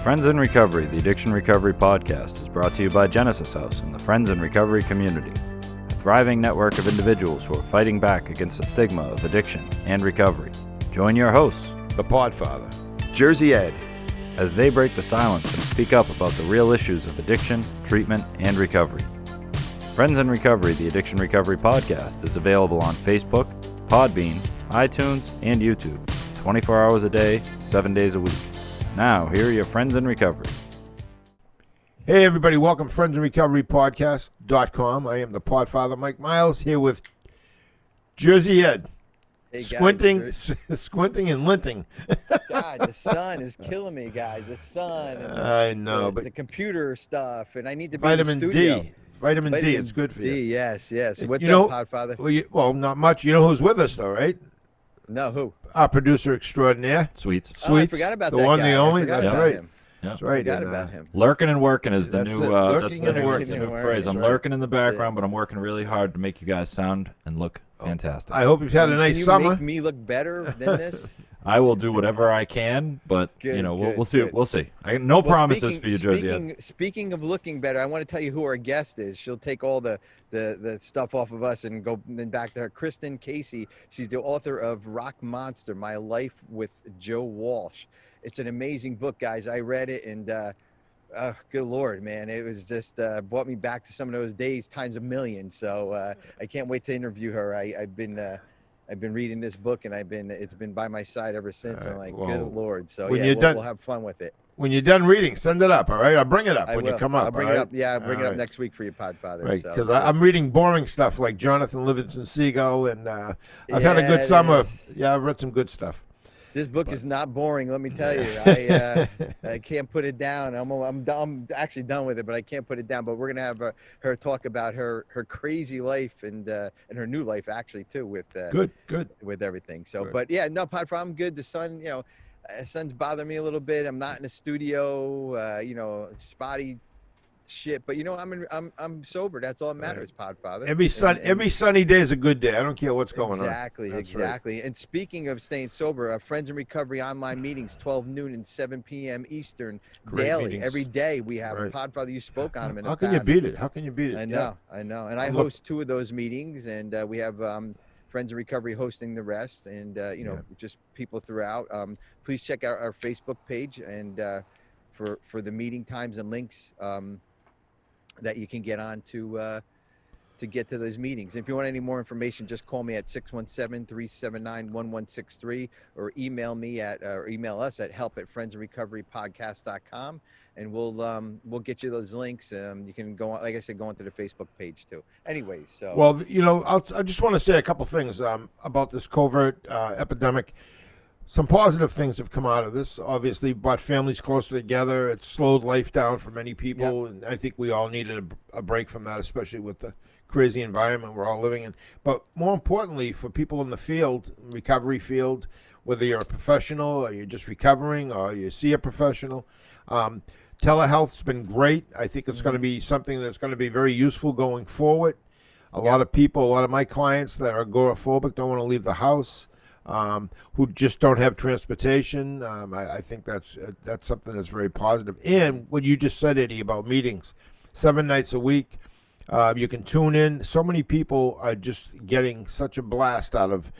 Friends in Recovery, the Addiction Recovery Podcast, is brought to you by Genesis House and the Friends in Recovery community, a thriving network of individuals who are fighting back against the stigma of addiction and recovery. Join your hosts, the Podfather, Jersey Ed, as they break the silence and speak up about the real issues of addiction, treatment, and recovery. Friends in Recovery, the Addiction Recovery Podcast, is available on Facebook, Podbean, iTunes, and YouTube, 24 hours a day, 7 days a week. Now, here are your Friends in Recovery. Hey everybody, welcome to Friends in Recovery Podcast.com. I am the Podfather, Mike Miles, here with Jersey Ed. Hey guys, squinting and linting. God, the sun is killing me, guys. The sun. And I know, but the computer stuff, and I need to be vitamin in the studio. D. Vitamin D, it's good for you. Yes. What's you know, up, Podfather? Well, not much. You know who's with us, though, right? No, who? Our producer extraordinaire. Sweets. Oh, I forgot about that the one, guy. the only. That's right. Him. That's right. Forgot about him. Lurking and working is the That's new it. that's the Lurking and new working. phrase. I'm Right. lurking in the background, but I'm working really hard to make you guys sound and look fantastic. I hope you've had a nice Can you summer. make me look better than this? I will do whatever I can, but Good, we'll see. good. We'll see. No promises speaking, for you, Josie. Speaking of looking better, I want to tell you who our guest is. She'll take all the stuff off of us and go then back to her. Kristin Casey. She's the author of Rock Monster: My Life with Joe Walsh. It's an amazing book, guys. I read it and good Lord, man, it was just brought me back to some of those days times a million. So I can't wait to interview her. I've been reading this book and it's been by my side ever since. I'm like, good Lord. So when we'll have fun with it. When you're done reading, send it up, all right? I'll bring it up I when will. you come up. I'll bring all it right? up. Yeah, I'll bring All it up right. next week for you, Podfather. Right, so, because I'm reading boring stuff like Jonathan Livingston Seagull, and I've had a good summer. Yeah, I've read some good stuff. This book is not boring, let me tell you. I can't put it down. I'm actually done with it, but I can't put it down. But we're gonna have her talk about her crazy life and her new life actually too with good with everything. So, good. but yeah, no, Podfather, I'm good. The sun, sun's bothering me a little bit. I'm not in the studio. Spotty shit, but I'm sober. That's all that matters, Podfather. Every sunny day is a good day. I don't care what's going on. Exactly. Right. And speaking of staying sober, Friends in Recovery online meetings, 12 noon and 7 p.m. Eastern, Great daily. meetings. Every day we have Right. Podfather. You spoke on them in the How past. can you beat it? How can you beat it? I know. And I Look. host 2 of those meetings, and we have Friends in Recovery hosting the rest, and just people throughout. Please check out our Facebook page and for the meeting times and links that you can get on to get to those meetings. If you want any more information, just call me at 617-379-1163 or email me or email us at help@friendsandrecoverypodcast.com, and we'll get you those links. You can go on, like I said, go onto the Facebook page too. Anyways, so Well, I just want to say a couple things about this covert epidemic. Some positive things have come out of this. Obviously, brought families closer together. It's slowed life down for many people, and I think we all needed a break from that, especially with the crazy environment we're all living in. But more importantly, for people in the field, recovery field, whether you're a professional or you're just recovering or you see a professional, telehealth's been great. I think it's going to be something that's going to be very useful going forward. A lot of my clients that are agoraphobic don't want to leave the house. Who just don't have transportation. I think that's something that's very positive. And what you just said, Eddie, about meetings, 7 nights a week, you can tune in. So many people are just getting such a blast out of,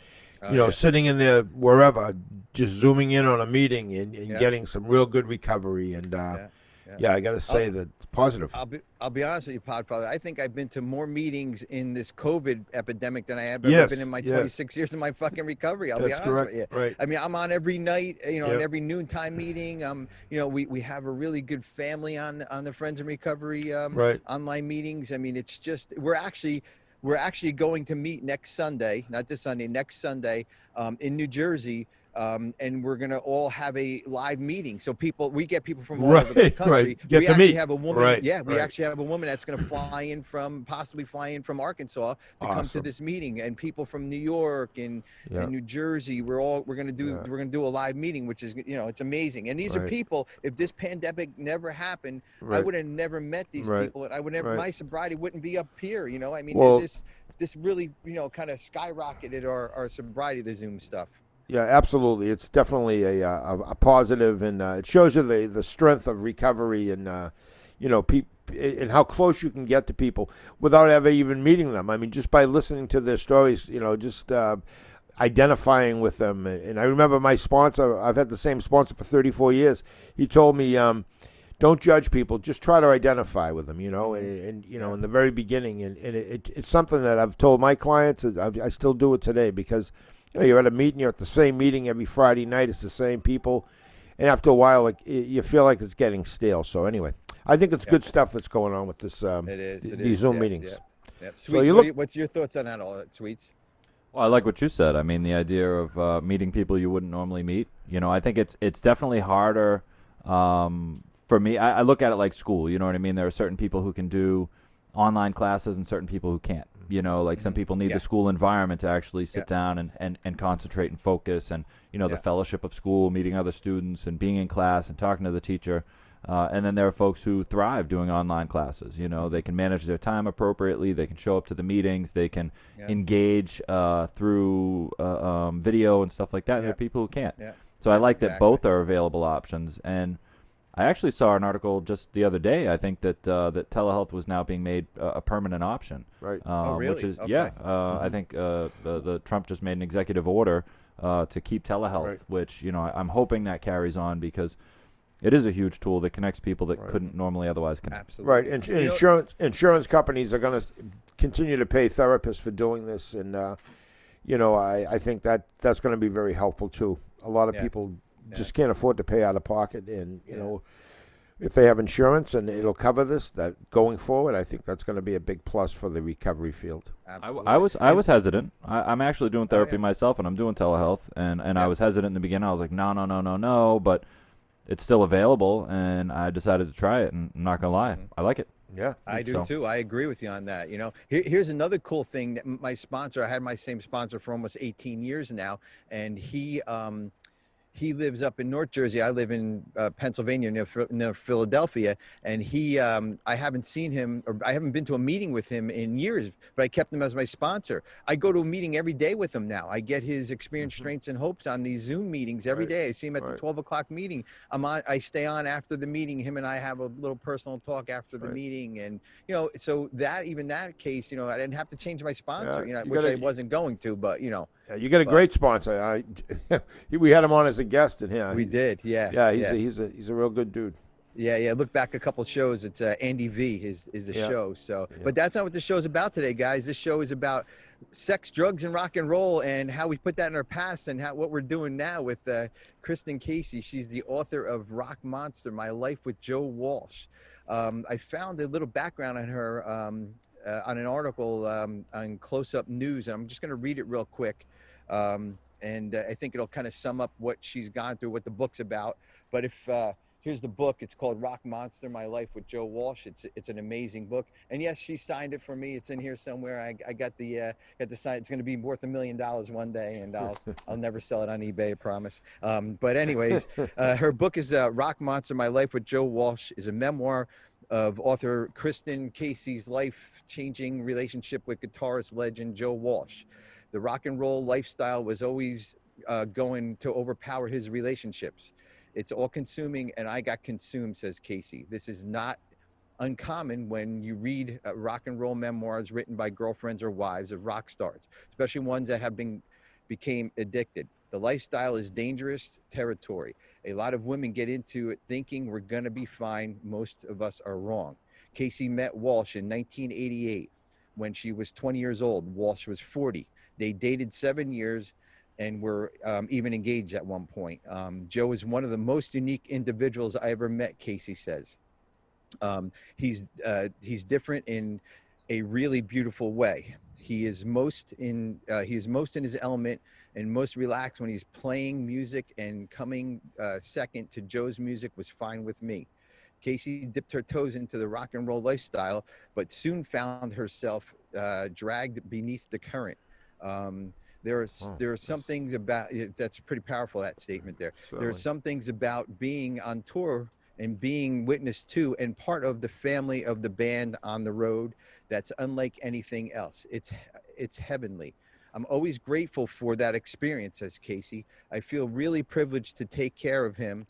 sitting in there wherever, just zooming in on a meeting and getting some real good recovery. And I got to say that it's positive. I'll be honest with you, Podfather. I think I've been to more meetings in this COVID epidemic than I have ever been in my 26 years of my fucking recovery. I'll be honest with you. Right. I mean, I'm on every night, in every noontime meeting. We have a really good family on the Friends in Recovery online meetings. I mean, it's just we're actually going to meet next Sunday, not this Sunday, next Sunday, in New Jersey. And we're going to all have a live meeting. So we get people from all over the country. Get we to actually meet. have a woman. Right. Yeah, we actually have a woman that's going to possibly fly in from Arkansas to come to this meeting, and people from New York and New Jersey. We're going to do a live meeting, which is, it's amazing. And these are people, if this pandemic never happened, I would have never met these people, and I would never, my sobriety wouldn't be up here. I mean, this really, kind of skyrocketed our sobriety, the Zoom stuff. Yeah, absolutely. It's definitely a positive, and it shows you the strength of recovery, and and how close you can get to people without ever even meeting them. I mean, just by listening to their stories, just identifying with them. And I remember my sponsor. I've had the same sponsor for 34 years. He told me, don't judge people, just try to identify with them. And in the very beginning, and it's something that I've told my clients. I still do it today because. You're at a meeting, you're at the same meeting every Friday night, it's the same people, and after a while, you feel like it's getting stale. So anyway, I think it's good stuff that's going on with this. These Zoom meetings. Yeah. Sweets, what's your thoughts on that, all Sweets? Well, I like what you said. I mean, the idea of meeting people you wouldn't normally meet. I think it's definitely harder for me. I look at it like school. You know what I mean? There are certain people who can do online classes and certain people who can't. Some people need the school environment to actually sit down and concentrate and focus, and the fellowship of school, meeting other students and being in class and talking to the teacher. And then there are folks who thrive doing online classes. They can manage their time appropriately. They can show up to the meetings. They can engage through video and stuff like that. There are people who can't. So I like that both are available options. And I actually saw an article just the other day. I think that that telehealth was now being made a permanent option. Right. Really? Which is I think the Trump just made an executive order to keep telehealth, which I'm hoping that carries on because it is a huge tool that connects people that couldn't normally otherwise connect. Absolutely. Right. And insurance companies are going to continue to pay therapists for doing this, and I think that's going to be very helpful too. A lot of people just can't afford to pay out of pocket, and if they have insurance and it'll cover this, that going forward, I think that's going to be a big plus for the recovery field. Absolutely. I was hesitant. I'm actually doing therapy myself, and I'm doing telehealth, and I was hesitant in the beginning. I was like, no, but it's still available, and I decided to try it, and I'm not gonna lie, I like it. Yeah, I do too. I agree with you on that. Here's another cool thing that my sponsor. I had my same sponsor for almost 18 years now, and he lives up in North Jersey. I live in Pennsylvania near Philadelphia, and I haven't seen him, or I haven't been to a meeting with him in years, but I kept him as my sponsor. I go to a meeting every day with him now. I get his experience, strengths, and hopes on these Zoom meetings every day. I see him at the 12 o'clock meeting. I stay on after the meeting. Him and I have a little personal talk after the meeting, and so that case, I didn't have to change my sponsor, which I wasn't going to, but Yeah, you got a great sponsor. We had him on as a guest, and we did. Yeah, he's a real good dude. Yeah. Look back a couple of shows. It's Andy V is the show. So, but that's not what the show's about today, guys. This show is about sex, drugs, and rock and roll, and how we put that in our past, and what we're doing now with Kristin Casey. She's the author of Rock Monster: My Life with Joe Walsh. I found a little background on her on an article on Close Up News, and I'm just going to read it real quick. And I think it'll kind of sum up what she's gone through, what the book's about. But here's the book. It's called Rock Monster: My Life with Joe Walsh. It's an amazing book. And yes, she signed it for me. It's in here somewhere. I got the sign. It's going to be worth $1 million one day, and I'll never sell it on eBay, I promise. But anyways, her book is Rock Monster: My Life with Joe Walsh. Is a memoir of author Kristin Casey's life-changing relationship with guitarist legend Joe Walsh. The rock and roll lifestyle was always going to overpower his relationships. It's all consuming, and I got consumed, says Casey. This is not uncommon when you read rock and roll memoirs written by girlfriends or wives of rock stars, especially ones that became addicted. The lifestyle is dangerous territory. A lot of women get into it thinking we're going to be fine. Most of us are wrong. Casey met Walsh in 1988 when she was 20 years old. Walsh was 40. They dated 7 years and were even engaged at one point. Joe is one of the most unique individuals I ever met, Casey says. He's different in a really beautiful way. He is most in his element and most relaxed when he's playing music, and coming second to Joe's music was fine with me. Casey dipped her toes into the rock and roll lifestyle, but soon found herself dragged beneath the current. There are some things about that's pretty powerful, that statement there. Certainly. There are some things about being on tour and being witness to and part of the family of the band on the road that's unlike anything else. It's heavenly. I'm always grateful for that experience, says Casey. I feel really privileged to take care of him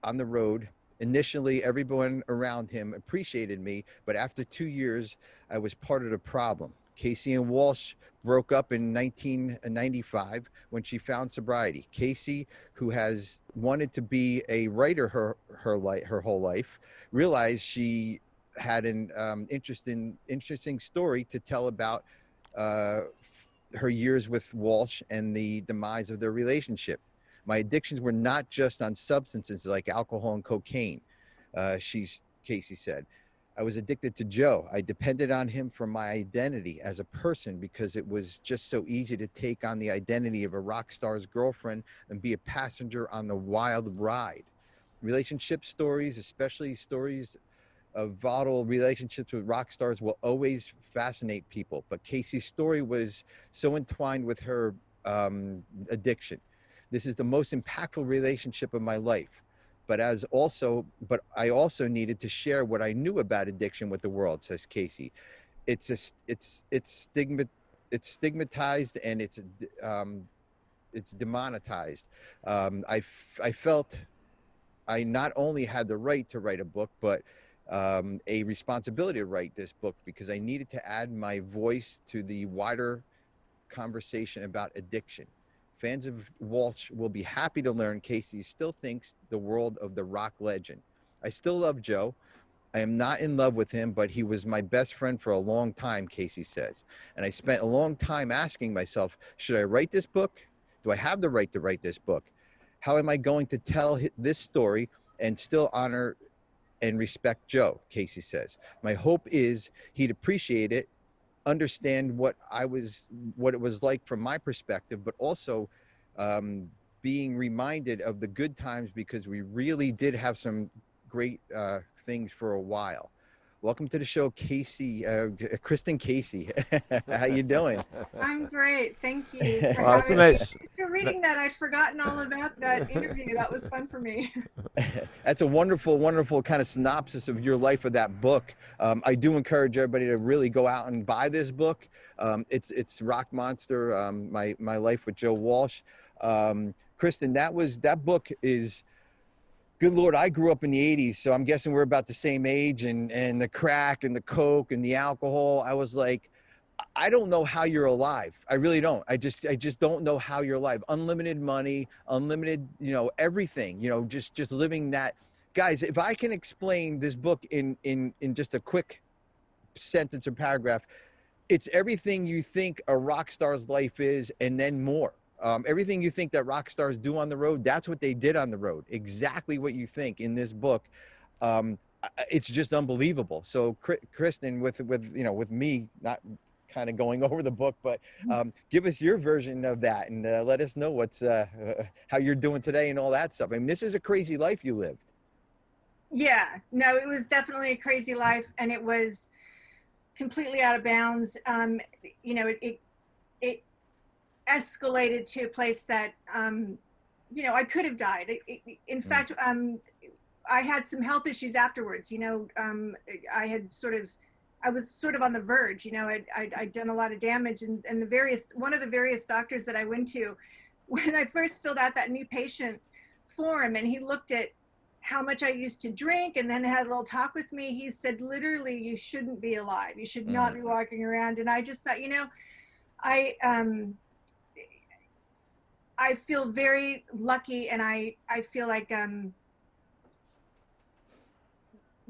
on the road. Initially, everyone around him appreciated me, but after 2 years, I was part of the problem. Casey and Walsh broke up in 1995 when she found sobriety. Casey, who has wanted to be a writer her whole life, realized she had an interesting story to tell about her years with Walsh and the demise of their relationship. My addictions were not just on substances like alcohol and cocaine, Casey said. I was addicted to Joe. I depended on him for my identity as a person because it was just so easy to take on the identity of a rock star's girlfriend and be a passenger on the wild ride. Relationship stories, especially stories of volatile relationships with rock stars, will always fascinate people. But Casey's story was so entwined with her addiction. This is the most impactful relationship of my life. But I also needed to share what I knew about addiction with the world, says Casey. It's stigmatized and it's demonetized. I felt I not only had the right to write a book, but a responsibility to write this book because I needed to add my voice to the wider conversation about addiction. Fans of Walsh will be happy to learn Casey still thinks the world of the rock legend. I still love Joe. I am not in love with him, but he was my best friend for a long time, Casey says. And I spent a long time asking myself, should I write this book? Do I have the right to write this book? How am I going to tell this story and still honor and respect Joe, Casey says. My hope is he'd appreciate it, understand what it was like from my perspective, but also being reminded of the good times because we really did have some great things for a while. Welcome to the show, Casey, Kristen Casey. How you doing? I'm great. Thank you for Well, that's having nice. me. For reading that, I'd forgotten all about that interview. That was fun for me. That's a wonderful, wonderful kind of synopsis of your life of that book. I do encourage everybody to really go out and buy this book. It's Rock Monster, my life with Joe Walsh. Kristen, that book is. Good Lord, I grew up in the 80s, so I'm guessing we're about the same age, and the crack and the coke and the alcohol. I was like, I don't know how you're alive. I really don't. I just don't know how you're alive. Unlimited money, unlimited, everything, just living that. Guys, if I can explain this book in just a quick sentence or paragraph, it's everything you think a rock star's life is and then more. Everything you think that rock stars do on the road, that's what they did on the road. Exactly what you think in this book. It's just unbelievable. So Kristen, with me not kind of going over the book, but give us your version of that and let us know how you're doing today and all that stuff. I mean, this is a crazy life you lived. Yeah, no, it was definitely a crazy life, and it was completely out of bounds. It escalated to a place that, I could have died. In fact, I had some health issues afterwards. I was sort of on the verge. I'd done a lot of damage, and one of the various doctors that I went to, when I first filled out that new patient form, and he looked at how much I used to drink, and then had a little talk with me. He said, literally, you shouldn't be alive. You should not be walking around. And I just thought, I feel very lucky, and I feel like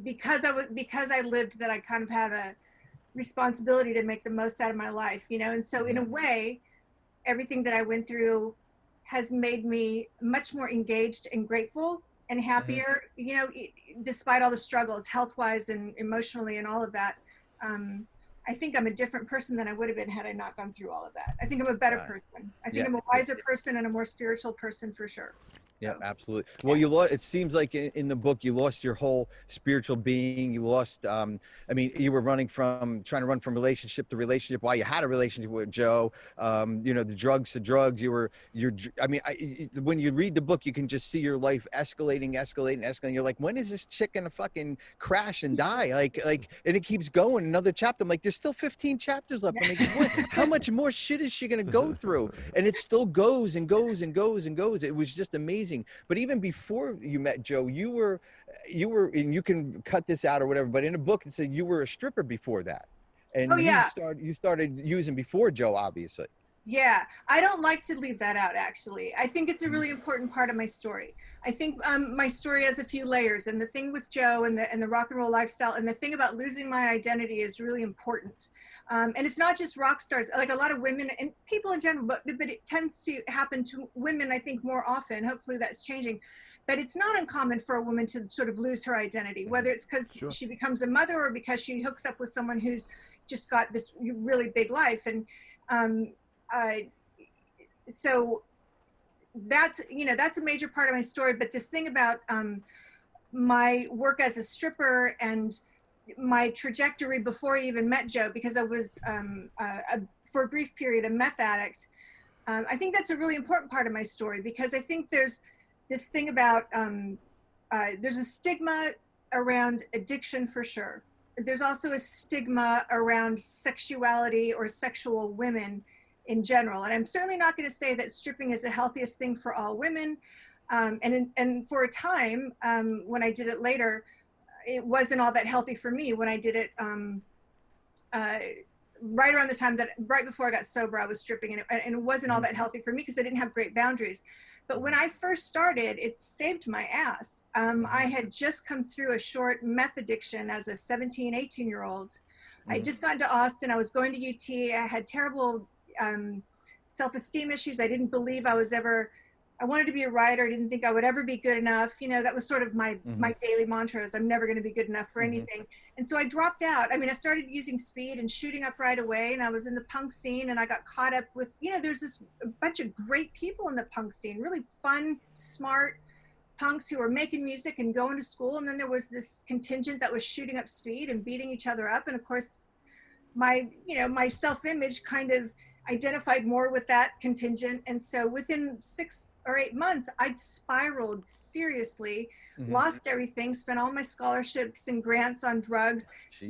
because I lived that, I kind of had a responsibility to make the most out of my life, and so in a way, everything that I went through has made me much more engaged and grateful and happier, despite all the struggles, health-wise and emotionally and all of that. I think I'm a different person than I would have been had I not gone through all of that. I think I'm a better person. I think I'm a wiser person and a more spiritual person for sure. Yeah, absolutely. Well, you lost. It seems like in the book you lost your whole spiritual being. You lost. I mean, you were trying to run from relationship to relationship while you had a relationship with Joe. You know, the drugs to drugs. I mean, when you read the book, you can just see your life escalating. You're like, when is this chick gonna fucking crash and die? And it keeps going. Another chapter. I'm like, there's still 15 chapters left. I'm like, how much more shit is she gonna go through? And it still goes and goes and goes and goes. It was just amazing. But even before you met Joe, you were, and you can cut this out or whatever, but in a book it said you were a stripper before that. And Oh, yeah. you started using before Joe, obviously. Yeah, I don't like to leave that out, actually. I think it's a really important part of my story. I think my story has a few layers, and the thing with Joe and the rock and roll lifestyle and the thing about losing my identity is really important. And it's not just rock stars, like a lot of women and people in general, but it tends to happen to women, I think, more often. Hopefully that's changing. But it's not uncommon for a woman to sort of lose her identity, whether it's because she becomes a mother or because she hooks up with someone who's just got this really big life. And so that's a major part of my story. But this thing about my work as a stripper and my trajectory before I even met Joe, because I was for a brief period a meth addict, I think that's a really important part of my story, because I think there's this thing about there's a stigma around addiction for sure. There's also a stigma around sexuality or sexual women in general. And I'm certainly not going to say that stripping is the healthiest thing for all women. And for a time, when I did it later, it wasn't all that healthy for me. When I did it right around the time right before I got sober, I was stripping, and it wasn't all that healthy for me because I didn't have great boundaries. But when I first started, it saved my ass. I had just come through a short meth addiction as a 17, 18-year-old. I had just gotten to Austin. I was going to UT. I had terrible self-esteem issues. I didn't believe I wanted to be a writer. I didn't think I would ever be good enough. You know, that was sort of my daily mantra is I'm never going to be good enough for anything. And so I dropped out. I mean, I started using speed and shooting up right away. And I was in the punk scene, and I got caught up with, there's a bunch of great people in the punk scene, really fun, smart punks who were making music and going to school. And then there was this contingent that was shooting up speed and beating each other up. And of course, my self-image kind of identified more with that contingent. And so within 6 or 8 months, I'd spiraled seriously, lost everything, spent all my scholarships and grants on drugs,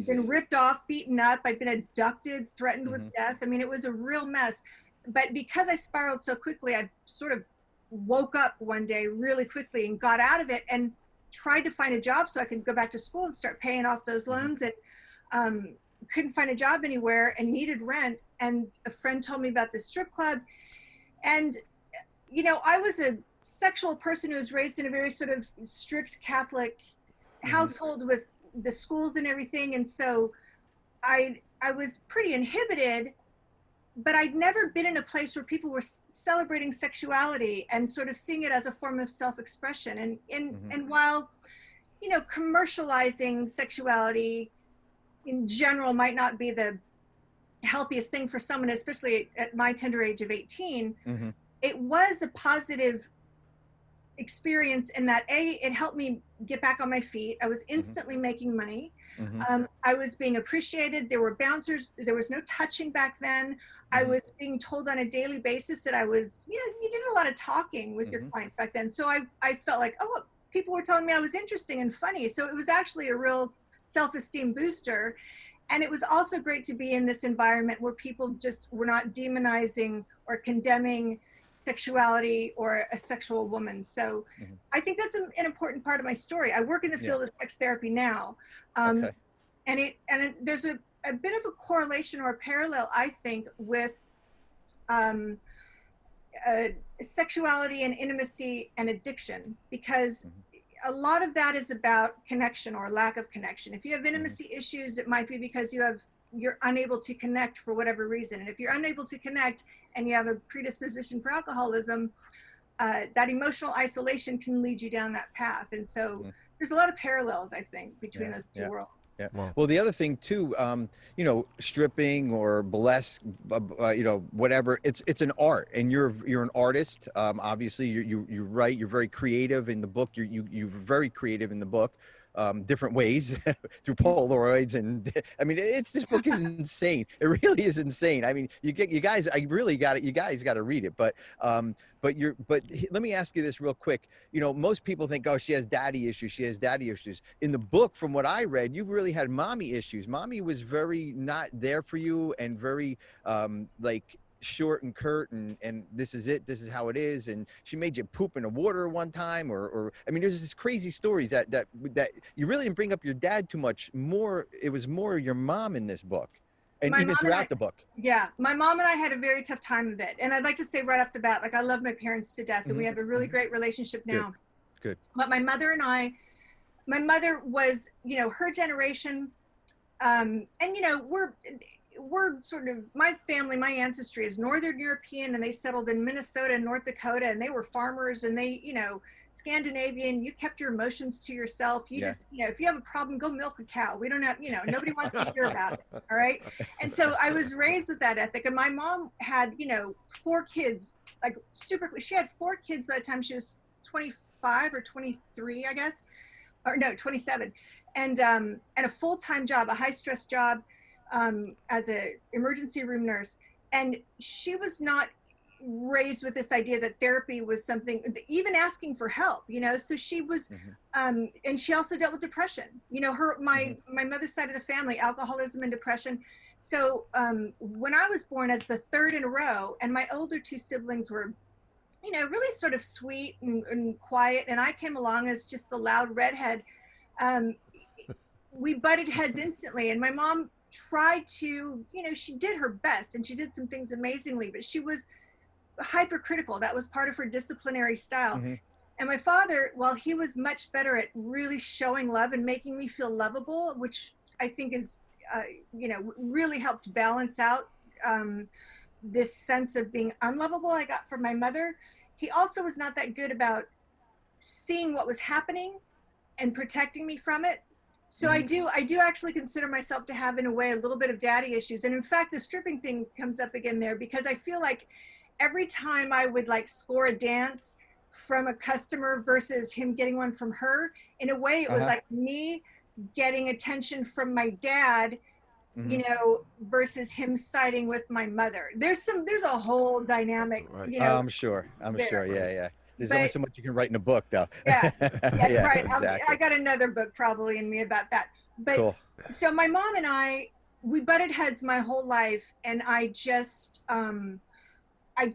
been ripped off, beaten up. I'd been abducted, threatened with death. I mean, it was a real mess. But because I spiraled so quickly, I sort of woke up one day really quickly and got out of it and tried to find a job so I could go back to school and start paying off those loans. And couldn't find a job anywhere and needed rent. And a friend told me about this strip club. And, I was a sexual person who was raised in a very sort of strict Catholic household with the schools and everything. And so I was pretty inhibited, but I'd never been in a place where people were celebrating sexuality and sort of seeing it as a form of self-expression. And while, commercializing sexuality in general might not be the healthiest thing for someone, especially at my tender age of 18, it was a positive experience in that it helped me get back on my feet. I was instantly making money. I was being appreciated. There were bouncers. There was no touching back then. I was being told on a daily basis that I was, you did a lot of talking with your clients back then. So I felt like, people were telling me I was interesting and funny. So it was actually a real self-esteem booster. And it was also great to be in this environment where people just were not demonizing or condemning sexuality or a sexual woman. So I think that's an important part of my story. I work in the field of sex therapy now. And there's a bit of a correlation or a parallel, I think, with sexuality and intimacy and addiction, because a lot of that is about connection or lack of connection. If you have intimacy issues, it might be because you're unable to connect for whatever reason. And if you're unable to connect and you have a predisposition for alcoholism, that emotional isolation can lead you down that path. And so there's a lot of parallels, I think, between those two worlds. Yeah. Wow. Well, the other thing too, you know, stripping or burlesque, you know, whatever. It's an art, and you're an artist. Obviously, you write. You're very creative in the book. You're very creative in the book. Different ways through Polaroids, and I mean, this book is insane. It really is insane. I mean, you guys, I really got it. You guys got to read it. But let me ask you this real quick. You know, most people think, oh, she has daddy issues. She has daddy issues. In the book, from what I read, you really had mommy issues. Mommy was very not there for you, and very like short and curt, and this is it, this is how it is, and she made you poop in the water one time, or I mean, there's this crazy stories that you really didn't bring up your dad too much. More, it was more your mom in this book, and My even mom throughout and I- the book. Yeah, my mom and I had a very tough time of it. And I'd like to say right off the bat, like, I love my parents to death, and we have a really great relationship now. Good. But my mother was, you know, her generation, and, you know, we're sort of, my family, my ancestry is Northern European, and they settled in Minnesota and North Dakota, and they were farmers, and they, you know, Scandinavian, you kept your emotions to yourself. You just, you know, if you have a problem, go milk a cow. We don't have, you know, nobody wants to hear about it. All right. And so I was raised with that ethic. And my mom had, you know, 4 kids, like she had 4 kids by the time she was 25 or 23, I guess, or no, 27. And a full-time job, a high-stress job, as a emergency room nurse. And she was not raised with this idea that therapy was something, even asking for help, you know. So she was, and she also dealt with depression, you know, my mother's side of the family, alcoholism and depression. So when I was born as the 3rd in a row, and my older 2 siblings were, you know, really sort of sweet and quiet, and I came along as just the loud redhead, we butted heads instantly. And my mom tried to, you know, she did her best, and she did some things amazingly, but she was hypercritical. That was part of her disciplinary style. And my father, while he was much better at really showing love and making me feel lovable, which I think is, you know, really helped balance out this sense of being unlovable I got from my mother, he also was not that good about seeing what was happening and protecting me from it. So I do actually consider myself to have, in a way, a little bit of daddy issues. And in fact, the stripping thing comes up again there, because I feel like every time I would like score a dance from a customer versus him getting one from her, in a way, it was like me getting attention from my dad, you know, versus him siding with my mother. There's a whole dynamic, you know. I'm sure. Yeah. There's But- only so much you can write in a book, though. Yeah, right. Exactly. I got another book probably in me about that. But Cool. so my mom and I, we butted heads my whole life, and I just, I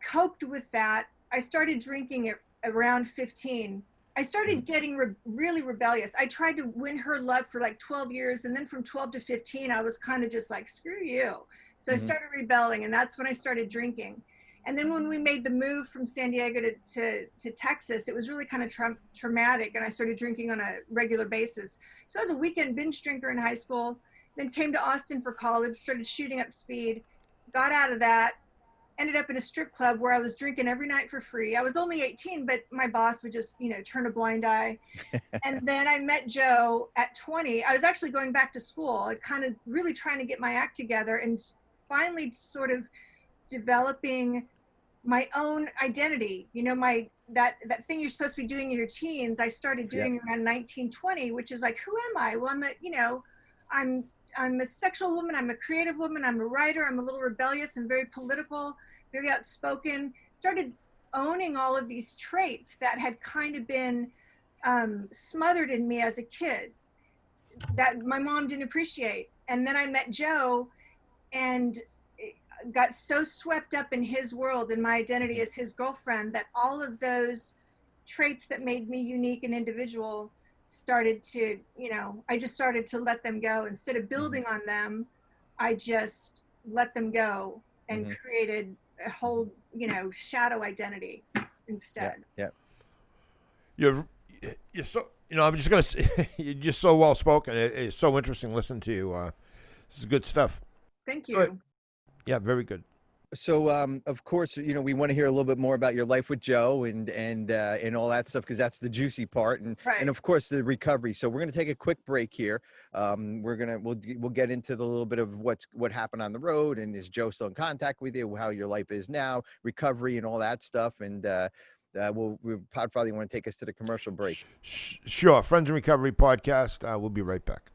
coped with that. I started drinking at around 15. I started getting really rebellious. I tried to win her love for like 12 years. And then from 12 to 15, I was kind of just like, screw you. So I started rebelling, and that's when I started drinking. And then when we made the move from San Diego to Texas, it was really kind of traumatic, and I started drinking on a regular basis. So I was a weekend binge drinker in high school, then came to Austin for college, started shooting up speed, got out of that, ended up in a strip club where I was drinking every night for free. I was only 18, but my boss would just, you know, turn a blind eye. And then I met Joe at 20. I was actually going back to school, kind of really trying to get my act together, and finally sort of developing my own identity. You know, that thing you're supposed to be doing in your teens, I started doing around 19, 20, which is like, who am I? Well, I'm a sexual woman, I'm a creative woman, I'm a writer, I'm a little rebellious and very political, very outspoken. Started owning all of these traits that had kind of been smothered in me as a kid that my mom didn't appreciate. And then I met Joe and got so swept up in his world and my identity as his girlfriend that all of those traits that made me unique and individual started to, you know, I just started to let them go. Instead of building on them, I just let them go and created a whole, you know, shadow identity instead. You're so, you know, I'm just gonna say, you're just so well spoken. It's so interesting listening to you. This is good stuff. Thank you. Good. Yeah, very good. So, of course, we want to hear a little bit more about your life with Joe and all that stuff, because that's the juicy part, and Right. of course the recovery. So we're going to take a quick break here. We'll get into the little bit of what happened on the road, and is Joe still in contact with you? How your life is now, recovery, and all that stuff. And Podfather, you want to take us to the commercial break? Sure. Friends in Recovery podcast. We'll be right back.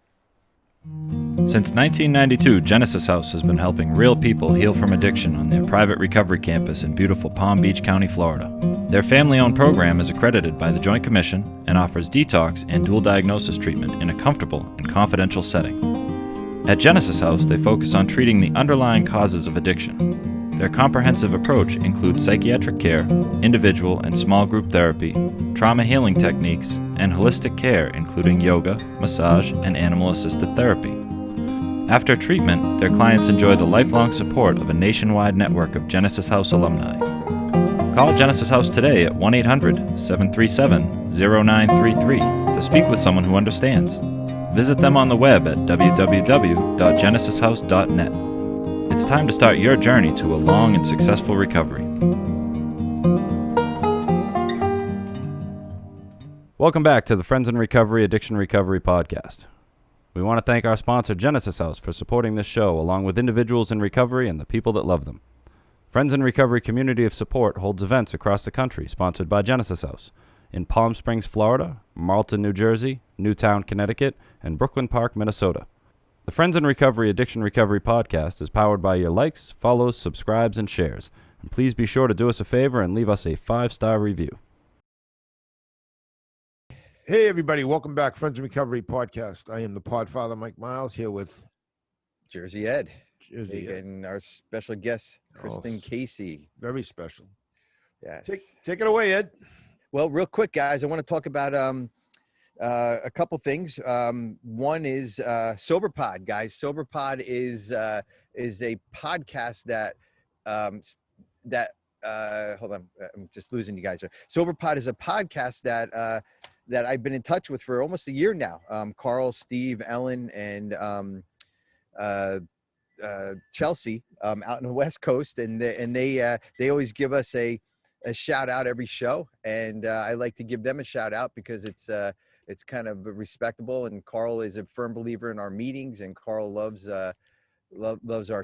Since 1992, Genesis House has been helping real people heal from addiction on their private recovery campus in beautiful Palm Beach County, Florida. Their family-owned program is accredited by the Joint Commission and offers detox and dual diagnosis treatment in a comfortable and confidential setting. At Genesis House, they focus on treating the underlying causes of addiction. Their comprehensive approach includes psychiatric care, individual and small group therapy, trauma healing techniques, and holistic care including yoga, massage, and animal-assisted therapy. After treatment, their clients enjoy the lifelong support of a nationwide network of Genesis House alumni. Call Genesis House today at 1-800-737-0933 to speak with someone who understands. Visit them on the web at www.genesishouse.net. It's time to start your journey to a long and successful recovery. Welcome back to the Friends in Recovery Addiction Recovery podcast. We want to thank our sponsor, Genesis House, for supporting this show, along with individuals in recovery and the people that love them. Friends in Recovery Community of Support holds events across the country sponsored by Genesis House in Palm Springs, Florida, Marlton, New Jersey, Newtown, Connecticut, and Brooklyn Park, Minnesota. The Friends in Recovery Addiction Recovery podcast is powered by your likes, follows, subscribes, and shares. And please be sure to do us a favor and leave us a 5-star review. Hey, everybody. Welcome back. Friends in Recovery podcast. I am the Podfather, Mike Miles, here with Jersey Ed. Jersey Ed. And our special guest, Kristin Casey. Very special. Yes. Take it away, Ed. Well, real quick, guys, I want to talk about a couple things. One is SoberPod, guys. SoberPod is a podcast that hold on, I'm just losing you guys. SoberPod is a podcast that I've been in touch with for almost a year now. Carl, Steve, Ellen, and Chelsea out in the West Coast, and they always give us a shout out every show, and I like to give them a shout out because it's kind of respectable. And Carl is a firm believer in our meetings, and Carl loves our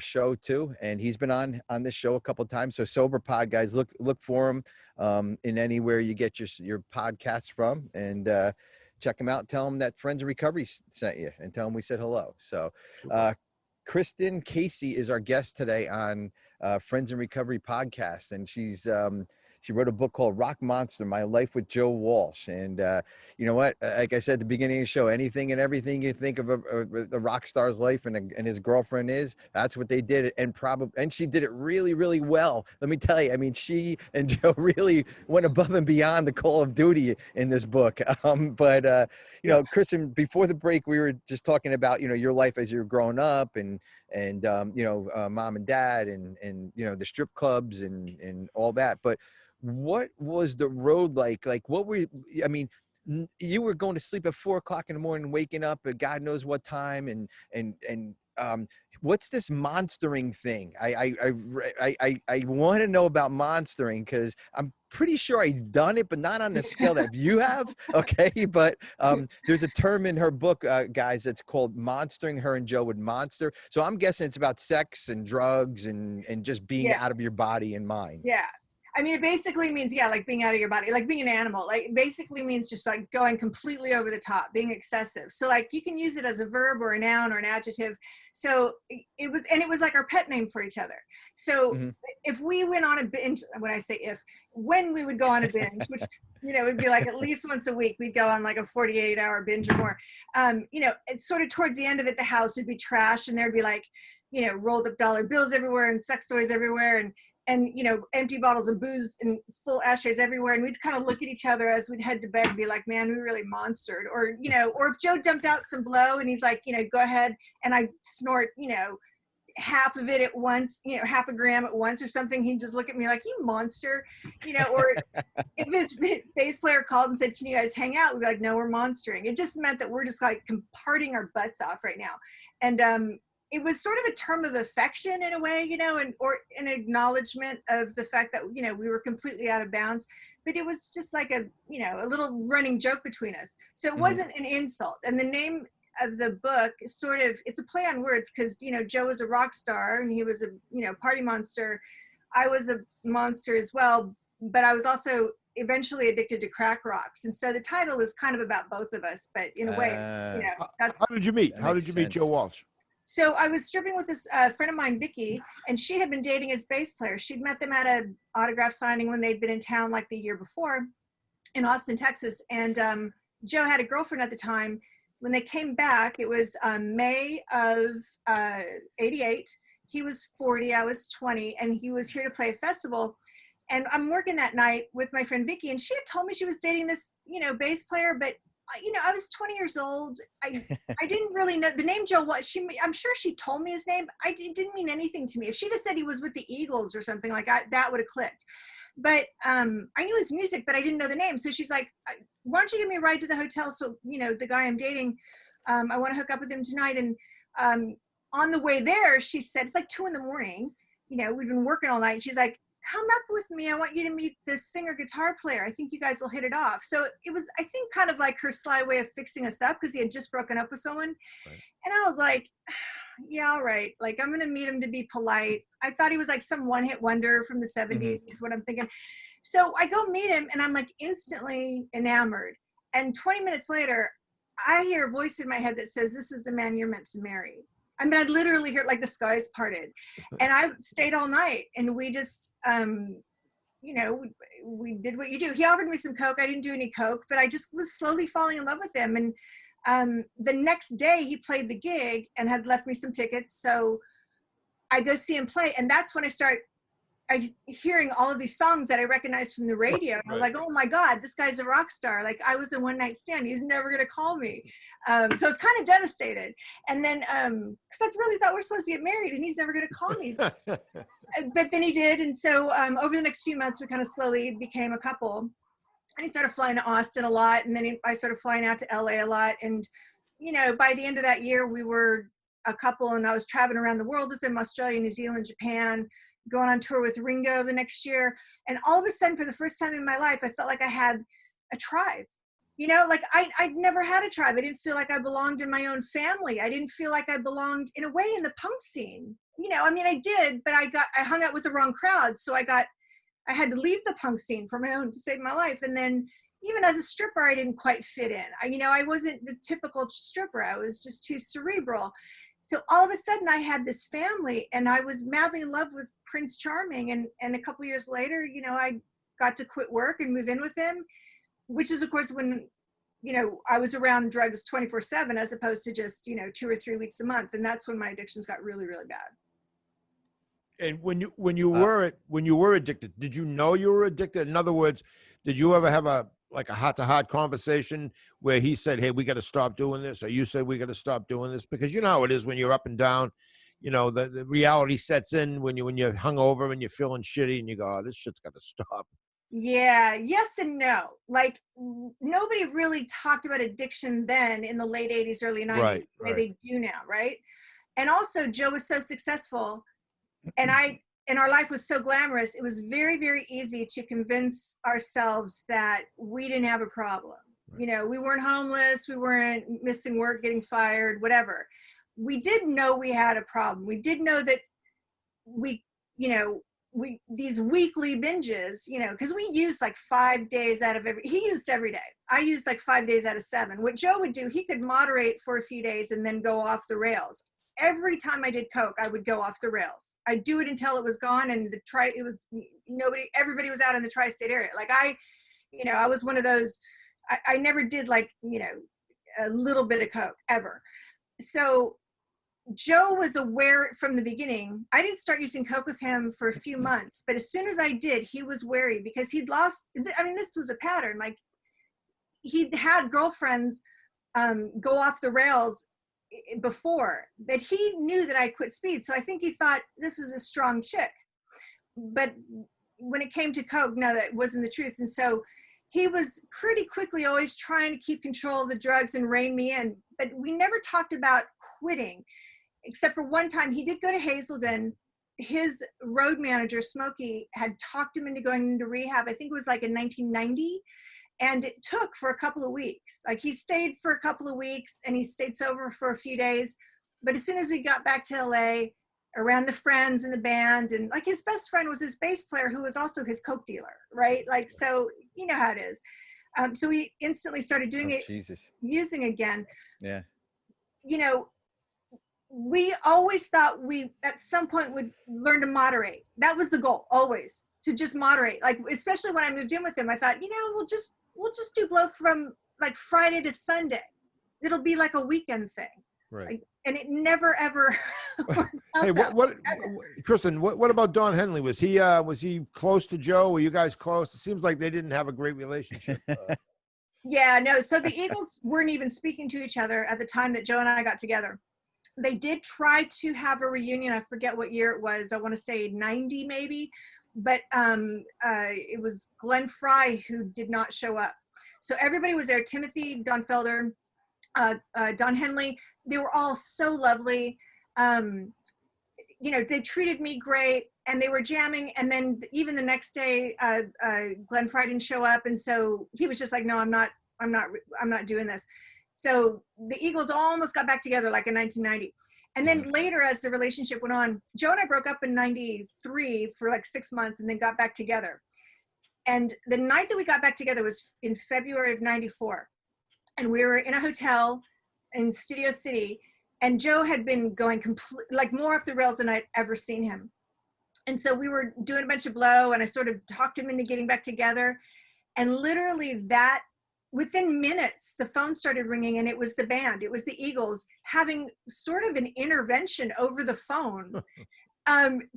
show too, and he's been on this show a couple of times. So SoberPod, guys, look for him in anywhere you get your podcasts from, and check him out. Tell him that Friends of Recovery sent you, and tell him we said hello. So Kristin Casey is our guest today on Friends in Recovery podcast, and she wrote a book called Rock Monster, My Life with Joe Walsh. And you know what? Like I said at the beginning of the show, anything and everything you think of a rock star's life and his girlfriend that's what they did. And she did it really, really well. Let me tell you, I mean, she and Joe really went above and beyond the call of duty in this book. Kristen, before the break, we were just talking about, your life as you're growing up and mom and dad and the strip clubs and all that. But what was the road like? Like, you were going to sleep at 4 o'clock in the morning, waking up at God knows what time. And what's this monstering thing? I want to know about monstering, because I'm pretty sure I've done it, but not on the scale that you have. Okay. But there's a term in her book, guys, that's called monstering. Her and Joe would monster. So I'm guessing it's about sex and drugs and just being out of your body and mind. Yeah. I mean, it basically means, like being out of your body, like being an animal. Like, it basically means just like going completely over the top, being excessive. So like you can use it as a verb or a noun or an adjective. So it was like our pet name for each other. So if we went on a binge, when we would go on a binge, which, it'd be like at least once a week, we'd go on like a 48-hour binge or more. It's sort of towards the end of it, the house would be trashed, and there'd be like, rolled up dollar bills everywhere and sex toys everywhere, and empty bottles of booze and full ashtrays everywhere. And we'd kind of look at each other as we'd head to bed and be like, man, we really monstered. Or if Joe dumped out some blow and he's like, go ahead, and I snort, half of it at once, half a gram at once or something, he'd just look at me like, you monster, or if his bass player called and said, can you guys hang out? We'd be like, no, we're monstering. It just meant that we're just like partying our butts off right now. And, it was sort of a term of affection in a way, you know, and or an acknowledgement of the fact that, you know, we were completely out of bounds, but it was just like a, you know, a little running joke between us. So it wasn't an insult. And the name of the book is sort of, it's a play on words because, you know, Joe was a rock star and he was a, you know, party monster. I was a monster as well, but I was also eventually addicted to crack rocks. And so the title is kind of about both of us, but in a way, you know, that's. How did you meet? How did you meet Joe Walsh? So I was stripping with this friend of mine, Vicky, and she had been dating his bass player. She'd met them at an autograph signing when they'd been in town like the year before in Austin, Texas. And Joe had a girlfriend at the time. When they came back, it was May of 88. He was 40, I was 20, and he was here to play a festival. And I'm working that night with my friend Vicky, and she had told me she was dating this, you know, bass player, but you know, I was 20 years old. I didn't really know the name Joe Walsh. I'm sure she told me his name. It didn't mean anything to me. If she just said he was with the Eagles or something like that would have clicked. But I knew his music, but I didn't know the name. So she's like, why don't you give me a ride to the hotel? So, you know, the guy I'm dating, I want to hook up with him tonight. And on the way there, she said, it's like 2 a.m. You know, we've been working all night. And she's like, come up with me. I want you to meet the singer guitar player. I think you guys will hit it off. So it was, I think, kind of like her sly way of fixing us up because he had just broken up with someone. Right. And I was like, yeah, all right. Like, I'm going to meet him to be polite. I thought he was like some one-hit wonder from the 70s is what I'm thinking. So I go meet him and I'm like instantly enamored. And 20 minutes later, I hear a voice in my head that says, this is the man you're meant to marry. I mean, I literally heard like the skies parted, and I stayed all night, and we just, you know, we did what you do. He offered me some Coke. I didn't do any Coke, but I just was slowly falling in love with him. And the next day he played the gig and had left me some tickets. So I go see him play. And that's when I start hearing all of these songs that I recognized from the radio. And I was like, oh my God, this guy's a rock star. Like, I was a one-night stand. He's never going to call me. So I was kind of devastated. And then, because I really thought we're supposed to get married and he's never going to call me. But then he did. And so over the next few months, we kind of slowly became a couple. And he started flying to Austin a lot. And then I started flying out to LA a lot. And, you know, by the end of that year, we were a couple, and I was traveling around the world with him, Australia, New Zealand, Japan, going on tour with Ringo the next year. And all of a sudden, for the first time in my life, I felt like I had a tribe. You know, like I'd never had a tribe. I didn't feel like I belonged in my own family. I didn't feel like I belonged in a way in the punk scene. You know, I mean, I did, but I hung out with the wrong crowd. So I had to leave the punk scene for my own to save my life. And then even as a stripper, I didn't quite fit in. You know, I wasn't the typical stripper. I was just too cerebral. So all of a sudden I had this family, and I was madly in love with Prince Charming. And a couple years later, you know, I got to quit work and move in with him, which is of course when, you know, I was around drugs 24/7 as opposed to just, you know, 2 or 3 weeks a month. And that's when my addictions got really, really bad. And when you were addicted, did you know you were addicted? In other words, did you ever have a heart-to-heart conversation where he said, hey, we got to stop doing this, or you said we got to stop doing this? Because you know how it is when you're up and down, you know, the reality sets in when you're hungover and you're feeling shitty and you go, oh, this shit's got to stop. Yeah, yes and no. Like, nobody really talked about addiction then in the late 80s, early 90s, the way they do now, right? And also, Joe was so successful, and our life was so glamorous, it was very, very easy to convince ourselves that we didn't have a problem. Right. You know, we weren't homeless, we weren't missing work, getting fired, whatever. We did know we had a problem. We did know that these weekly binges, you know, because we used like 5 days out of he used every day. I used like 5 days out of 7. What Joe would do, he could moderate for a few days and then go off the rails. Every time I did Coke, I would go off the rails. I'd do it until it was gone, and everybody was out in the tri-state area. Like I was one of those, I never did like, you know, a little bit of Coke ever. So Joe was aware from the beginning. I didn't start using Coke with him for a few months, but as soon as I did, he was wary because he'd lost, I mean, this was a pattern. Like, he'd had girlfriends go off the rails before, but he knew that I quit speed. So I think he thought, this is a strong chick. But when it came to Coke, no, that wasn't the truth. And so he was pretty quickly always trying to keep control of the drugs and rein me in, but we never talked about quitting. except for one time he did go to Hazelden. His road manager, Smokey, had talked him into going into rehab. I think it was like in 1990. And it took for a couple of weeks. Like he stayed for a couple of weeks and he stayed sober for a few days. But as soon as we got back to LA, around the friends and the band, and like his best friend was his bass player who was also his coke dealer, right? Like, so you know how it is. So we instantly started doing it, Jesus. using again. Yeah. You know, we always thought we at some point would learn to moderate. That was the goal, always, to just moderate. Like, especially when I moved in with him, I thought, you know, we'll just do blow from like Friday to Sunday. It'll be like a weekend thing. Right. Like, and it never ever. Hey, Kristen, what about Don Henley? Was he close to Joe? Were you guys close? It seems like they didn't have a great relationship. Yeah, no. So the Eagles weren't even speaking to each other at the time that Joe and I got together. They did try to have a reunion. I forget what year it was. I want to say 90 maybe. But it was Glenn Fry who did not show up. So everybody was there. Timothy, Don Felder, Don Henley. They were all so lovely. You know, they treated me great and they were jamming. And then even the next day, Glenn Fry didn't show up. And so he was just like, no, I'm not doing this. So the Eagles almost got back together like in 1990. And then later, as the relationship went on, Joe and I broke up in 93 for like 6 months and then got back together. And the night that we got back together was in February of 94. And we were in a hotel in Studio City. And Joe had been going like more off the rails than I'd ever seen him. And so we were doing a bunch of blow and I sort of talked him into getting back together. And literally within minutes, the phone started ringing and it was the band. It was the Eagles having sort of an intervention over the phone,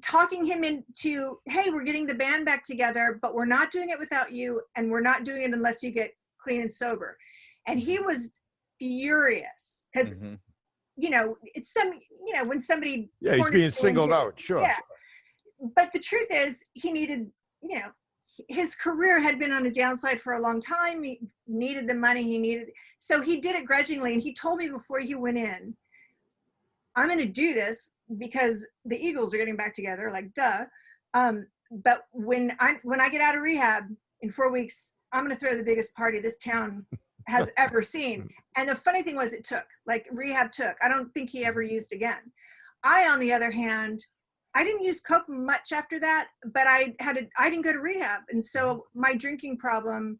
talking him into, hey, we're getting the band back together, but we're not doing it without you. And we're not doing it unless you get clean and sober. And he was furious because, you know, when somebody. Yeah, he's being singled out. Sure. Yeah. But the truth is he needed, you know, his career had been on a downside for a long time. He needed the money so he did it grudgingly. And he told me before he went in, I'm going to do this because the Eagles are getting back together, like, duh. But when I get out of rehab in 4 weeks, I'm going to throw the biggest party this town has ever seen. And the funny thing was rehab took. I don't think he ever used again. I, on the other hand, I didn't use coke much after that, but I didn't go to rehab. And so my drinking problem,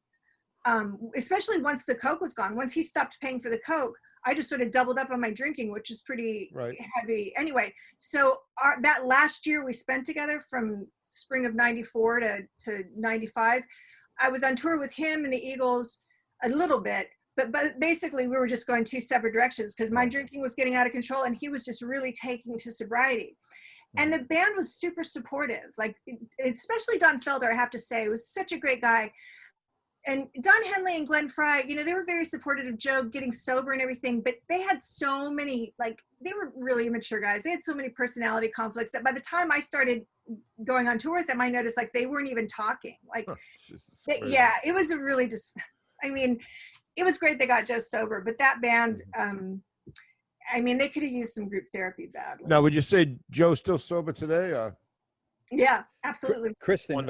especially once the coke was gone, once he stopped paying for the coke, I just sort of doubled up on my drinking, which is pretty heavy. Anyway, so that last year we spent together from spring of 94 to 95, I was on tour with him and the Eagles a little bit, but basically we were just going two separate directions because my drinking was getting out of control and he was just really taking to sobriety. And the band was super supportive, like especially Don Felder, I have to say, was such a great guy. And Don Henley and Glenn Fry, you know, they were very supportive of Joe getting sober and everything, but they had so many, like, they were really immature guys. They had so many personality conflicts that by the time I started going on tour with them, I noticed like they weren't even talking. Like, yeah, it was a really I mean, it was great they got Joe sober, but that band, I mean, they could have used some group therapy badly. Now, would you say Joe's still sober today? Yeah, absolutely. Kristen,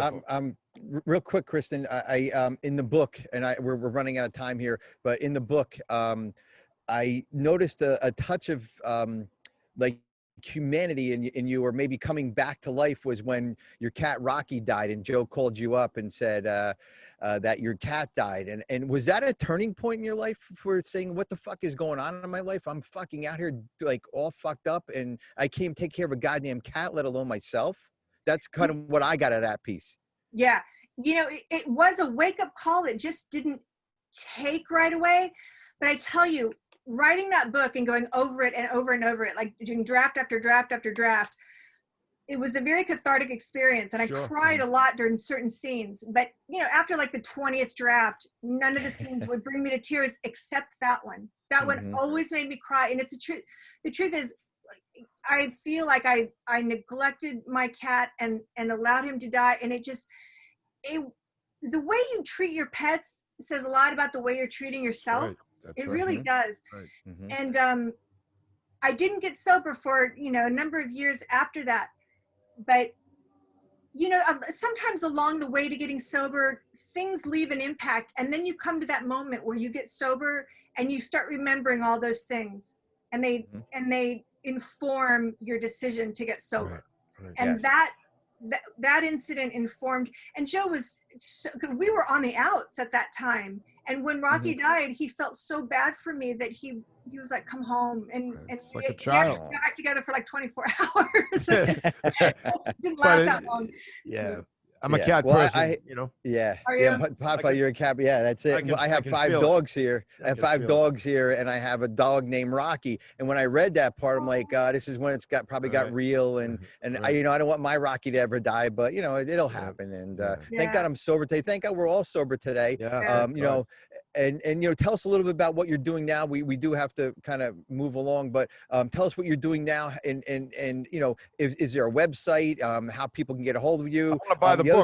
real quick, Kristen, I in the book, and we're running out of time here, but in the book, I noticed a touch of like humanity in you, or maybe coming back to life, was when your cat Rocky died and Joe called you up and said that your cat died. And was that a turning point in your life for saying, what the fuck is going on in my life? I'm fucking out here like all fucked up and I can't take care of a goddamn cat, let alone myself. That's kind of what I got out of that piece. Yeah. You know, it was a wake-up call. It just didn't take right away. But I tell you, writing that book and going over it and over and over it, like doing draft after draft after draft, it was a very cathartic experience. And I cried a lot during certain scenes. But, you know, after like the 20th draft, none of the scenes would bring me to tears except that one. That one always made me cry. And it's a truth. The truth is, I feel like I neglected my cat and allowed him to die. And the way you treat your pets says a lot about the way you're treating yourself. Right. It really does. Right. And I didn't get sober for, a number of years after that. But, sometimes along the way to getting sober, things leave an impact. And then you come to that moment where you get sober and you start remembering all those things. And they inform your decision to get sober. Right. And Yes. that incident informed, and Joe we were on the outs at that time. And when Rocky died, he felt so bad for me that he was like, come home. And It's like a we child. got back together for like 24 hours. Didn't last that long. Yeah. I'm a Yeah. cat Well, person, Yeah. Are Yeah. you? Papa, you're a cat. Yeah, that's it. I have can 5 feel it. dogs here. I have can 5 feel it. dogs here, and I have a dog named Rocky. And when I read that part, I'm like, this is when it's probably got Right. real. And Right. I don't want my Rocky to ever die, but it'll happen. And thank God I'm sober today. Thank God we're all sober today. Yeah. And tell us a little bit about what you're doing now. We do have to kind of move along, but tell us what you're doing now. And is there a website? How people can get a hold of you? I want to buy the book.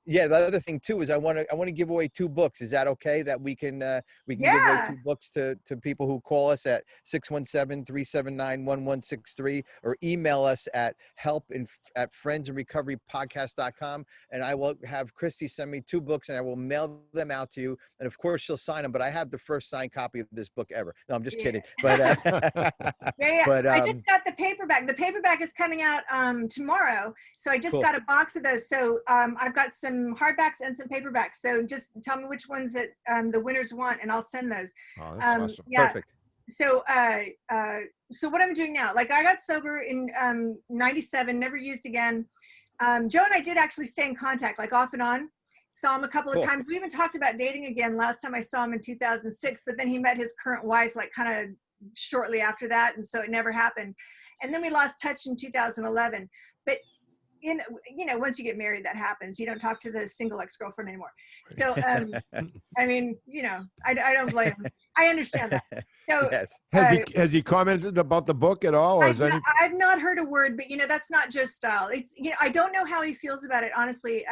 The other thing too is I want to give away 2 books. Is that okay? That we can give away 2 books to people who call us at 617-379-1163 or email us at help@friendsandrecoverypodcast.com, and I will have Christy send me 2 books and I will mail them out to you. And of course she'll sign them, but I have the first signed copy of this book ever. No, I'm just kidding. But But I just got the paperback. The paperback is coming out tomorrow. So I just got a box of those. So I've got some hardbacks and some paperbacks. So just tell me which ones that the winners want, and I'll send those. Oh, that's awesome. Yeah. Perfect. So what I'm doing now, like I got sober in 97, never used again. Joe and I did actually stay in contact, like off and on. Saw him a couple of times. We even talked about dating again last time I saw him in 2006, but then he met his current wife like kind of shortly after that, and so it never happened. And then we lost touch in 2011. But once you get married, that happens. You don't talk to the single ex-girlfriend anymore. So I mean, I don't blame him. I understand that. So Yes. Has he commented about the book at all? Or I've not heard a word, but that's not Joe's style. It's I don't know how he feels about it, honestly.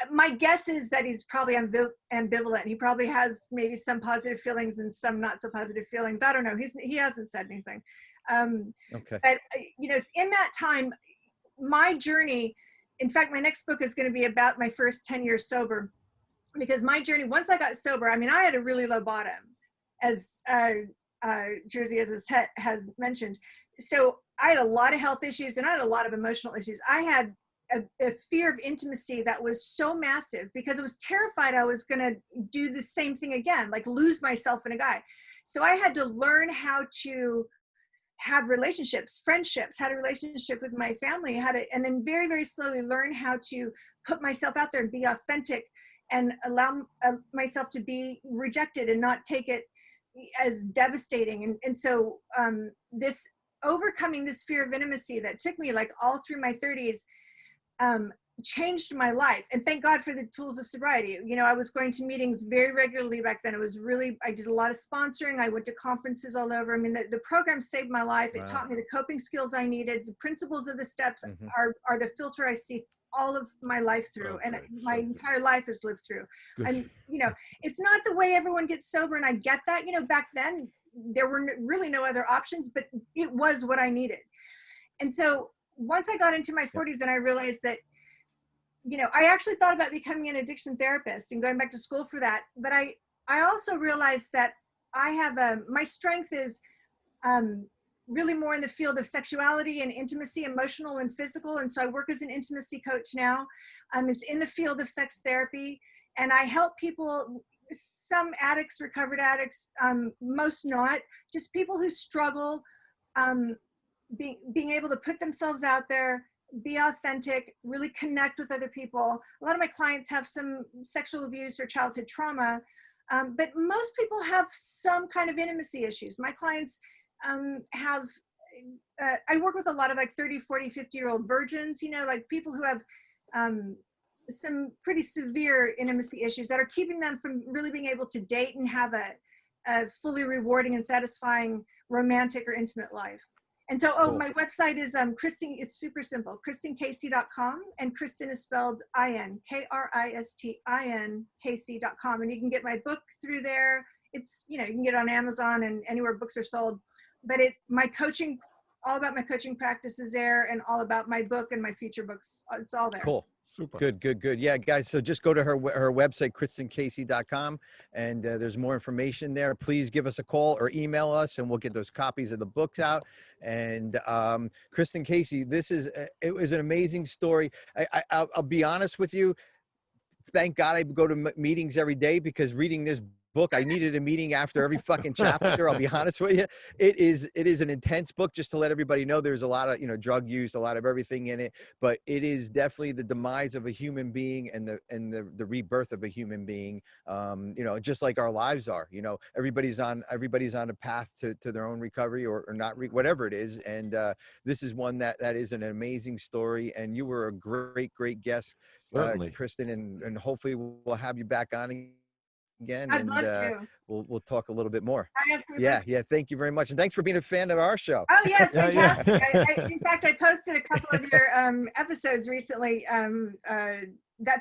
My guess is that he's probably ambivalent. He probably has maybe some positive feelings and some not so positive feelings. I don't know. He hasn't said anything. Okay. But in that time, my journey, in fact, my next book is going to be about my first 10 years sober, because my journey, once I got sober, I mean, I had a really low bottom, as Jersey has mentioned. So I had a lot of health issues and I had a lot of emotional issues. I had a fear of intimacy that was so massive because I was terrified I was going to do the same thing again, like lose myself in a guy. So I had to learn how to have relationships, friendships, had a relationship with my family, and then very, very slowly learn how to put myself out there and be authentic and allow myself to be rejected and not take it as devastating. And so this overcoming this fear of intimacy that took me like all through my 30s changed my life. And thank God for the tools of sobriety. I was going to meetings very regularly back then. I did a lot of sponsoring. I went to conferences all over. I mean, the program saved my life. It taught me the coping skills I needed. The principles of the steps are the filter I see all of my life through, and my entire life is lived through. And it's not the way everyone gets sober, and I get that. Back then there were really no other options, but it was what I needed. And so once I got into my 40s and I realized that I actually thought about becoming an addiction therapist and going back to school for that. But I also realized that I have my strength is really more in the field of sexuality and intimacy, emotional and physical. And so I work as an intimacy coach now. It's in the field of sex therapy, and I help people, some addicts, recovered addicts, most not, just people who struggle, being able to put themselves out there, be authentic, really connect with other people. A lot of my clients have some sexual abuse or childhood trauma, but most people have some kind of intimacy issues. My clients have, I work with a lot of like 30, 40, 50-year-old virgins, like people who have some pretty severe intimacy issues that are keeping them from really being able to date and have a fully rewarding and satisfying romantic or intimate life. And so, Cool. My website is Kristen, it's super simple, KristinCasey.com, and Kristen is spelled I-N, Kristin, Casey.com. And you can get my book through there. It's, you can get it on Amazon and anywhere books are sold. my coaching, all about my coaching practice is there, and all about my book and my future books. It's all there. Cool. Super. Good. Yeah, guys. So just go to her website, KristinCasey.com, and there's more information there. Please give us a call or email us, and we'll get those copies of the books out. And Kristen Casey, it was an amazing story. I'll be honest with you. Thank God I go to meetings every day, because reading this book, I needed a meeting after every fucking chapter. I'll be honest with you. It is an intense book. Just to let everybody know, there's a lot of, drug use, a lot of everything in it, but it is definitely the demise of a human being and the rebirth of a human being. Just like our lives are, everybody's on a path to their own recovery or not, whatever it is. And this is one that is an amazing story. And you were a great guest, Kristen, and hopefully we'll have you back on again. I'd love to. We'll talk a little bit more. I absolutely Yeah. Thank you very much, and thanks for being a fan of our show. Oh yeah, it's fantastic. Yeah. In fact, I posted a couple of your episodes recently.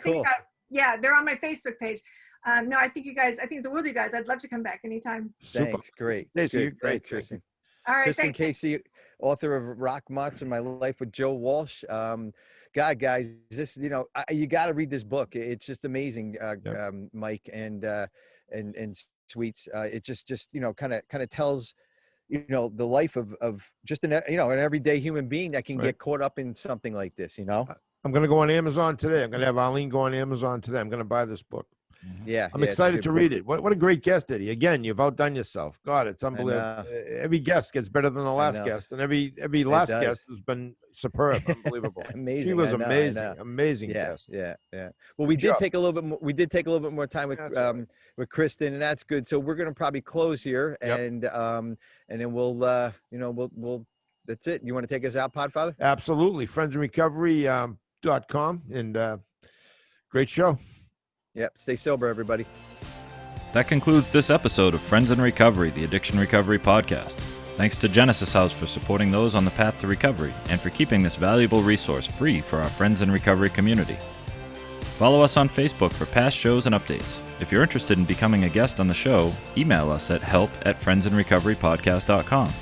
Cool. They're on my Facebook page. No, I think the world of you guys. I'd love to come back anytime. Super. Thanks. Great. Great, Kristen. All right, Kristin thanks. Casey, author of Rock Monster, My Life with Joe Walsh. God, guys, this, you got to read this book. It's just amazing, Mike and Sweets. It just kind of tells, the life of just an everyday human being that can get caught up in something like this. I'm going to go on Amazon today. I'm going to have Arlene go on Amazon today. I'm going to buy this book. Yeah, I'm excited to read it. What a great guest, Eddie. Again, you've outdone yourself. God, it's unbelievable. Every guest gets better than the last guest, and every last guest has been superb. Unbelievable. Amazing. She was amazing. Amazing guest. Yeah. Well, we did take a little bit more. We did take a little bit more time with Kristen, and that's good. So we're going to probably close here, and then we'll that's it. You want to take us out, Podfather? Absolutely. friendsinrecovery.com, and great show. Yep. Stay sober, everybody. That concludes this episode of Friends in Recovery, the Addiction Recovery Podcast. Thanks to Genesis House for supporting those on the path to recovery and for keeping this valuable resource free for our Friends in Recovery community. Follow us on Facebook for past shows and updates. If you're interested in becoming a guest on the show, email us at help@friendsinrecoverypodcast.com.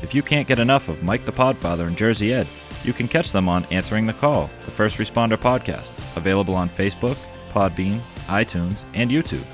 If you can't get enough of Mike the Podfather and Jersey Ed, you can catch them on Answering the Call, the First Responder Podcast, available on Facebook, Podbean, iTunes, and YouTube.